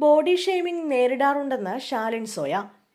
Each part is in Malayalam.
ബോഡി ഷെയ്മിംഗ് നേരിടാറുണ്ടെന്ന് ശാലിൻ സോയ.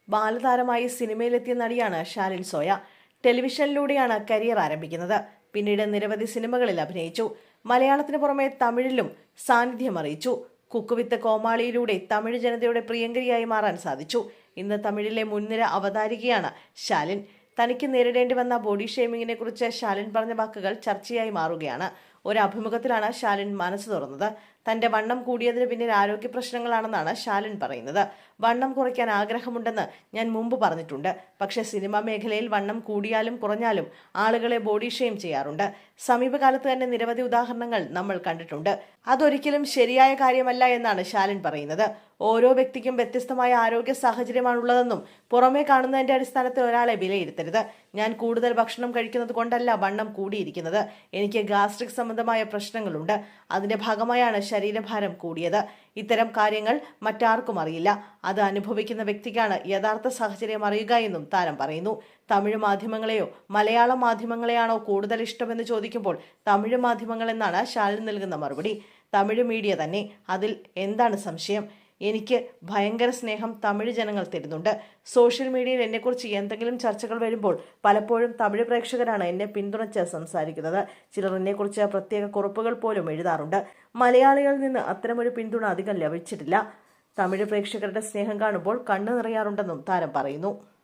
ബാലതാരമായി സിനിമയിലെത്തിയ നടിയാണ് ശാലിൻ സോയ. ടെലിവിഷനിലൂടെയാണ് കരിയർ ആരംഭിക്കുന്നത്. പിന്നീട് നിരവധി സിനിമകളിൽ അഭിനയിച്ചു. മലയാളത്തിന് പുറമെ തമിഴിലും സാന്നിധ്യം അറിയിച്ചു. കുക്ക് വിത്ത് കോമാളിയിലൂടെ തമിഴ് ജനതയുടെ പ്രിയങ്കരിയായി മാറാൻ സാധിച്ചു. ഇന്ന് തമിഴിലെ മുൻനിര അവതാരികയാണ് ശാലിൻ. തനിക്ക് നേരിടേണ്ടി വന്ന ബോഡി ഷെയ്മിങ്ങിനെ കുറിച്ച് ശാലിൻ പറഞ്ഞ വാക്കുകൾ ചർച്ചയായി മാറുകയാണ്. ഒരു അഭിമുഖത്തിലാണ് ശാലിൻ മനസ്സ് തുറന്നത്. തന്റെ വണ്ണം കൂടിയതിന് പിന്നിൽ ആരോഗ്യ പ്രശ്നങ്ങളാണെന്നാണ് ശാലിൻ പറയുന്നത്. വണ്ണം കുറയ്ക്കാൻ ആഗ്രഹമുണ്ടെന്ന് ഞാൻ മുമ്പ് പറഞ്ഞിട്ടുണ്ട്. പക്ഷെ സിനിമാ മേഖലയിൽ വണ്ണം കൂടിയാലും കുറഞ്ഞാലും ആളുകളെ ബോഡി ഷെയിം ചെയ്യാറുണ്ട്. സമീപകാലത്ത് തന്നെ നിരവധി ഉദാഹരണങ്ങൾ നമ്മൾ കണ്ടിട്ടുണ്ട്. അതൊരിക്കലും ശരിയായ കാര്യമല്ല എന്നാണ് ശാലിൻ പറയുന്നത്. ഓരോ വ്യക്തിക്കും വ്യത്യസ്തമായ ആരോഗ്യ സാഹചര്യമാണുള്ളതെന്നും പുറമേ കാണുന്നതിന്റെ അടിസ്ഥാനത്തിൽ ഒരാളെ വിലയിരുത്തരുത്. ഞാൻ കൂടുതൽ ഭക്ഷണം കഴിക്കുന്നത് കൊണ്ടല്ല വണ്ണം കൂടിയിരിക്കുന്നത്. എനിക്ക് ഗാസ്ട്രിക് സംബന്ധമായ പ്രശ്നങ്ങളുണ്ട്. അതിന്റെ ഭാഗമായാണ് ശരീരഭാരം കൂടിയത്. ഇത്തരം കാര്യങ്ങൾ മറ്റാർക്കും അറിയില്ല. അത് അനുഭവിക്കുന്ന വ്യക്തിക്കാണ് യഥാർത്ഥ സാഹചര്യം അറിയുക എന്നും താരം പറയുന്നു. തമിഴ് മാധ്യമങ്ങളെയോ മലയാളം മാധ്യമങ്ങളെയാണോ കൂടുതൽ ഇഷ്ടമെന്ന് ചോദിക്കുമ്പോൾ തമിഴ് മാധ്യമങ്ങൾ എന്നാണ് ശാലിൻ നൽകുന്ന മറുപടി. തമിഴ് മീഡിയ തന്നെ, അതിൽ എന്താണ് സംശയം? എനിക്ക് ഭയങ്കര സ്നേഹം തമിഴ് ജനങ്ങൾ തരുന്നുണ്ട്. സോഷ്യൽ മീഡിയയിൽ എന്നെക്കുറിച്ച് എന്തെങ്കിലും ചർച്ചകൾ വരുമ്പോൾ പലപ്പോഴും തമിഴ് പ്രേക്ഷകരാണ് എന്നെ പിന്തുണച്ച് സംസാരിക്കുന്നത്. ചിലർ എന്നെക്കുറിച്ച് പ്രത്യേക കുറിപ്പുകൾ പോലും എഴുതാറുണ്ട്. മലയാളികളിൽ നിന്ന് അത്തരമൊരു പിന്തുണ അധികം ലഭിച്ചിട്ടില്ല. തമിഴ് പ്രേക്ഷകരുടെ സ്നേഹം കാണുമ്പോൾ കണ്ണു നിറയാറുണ്ടെന്നും താരം പറയുന്നു.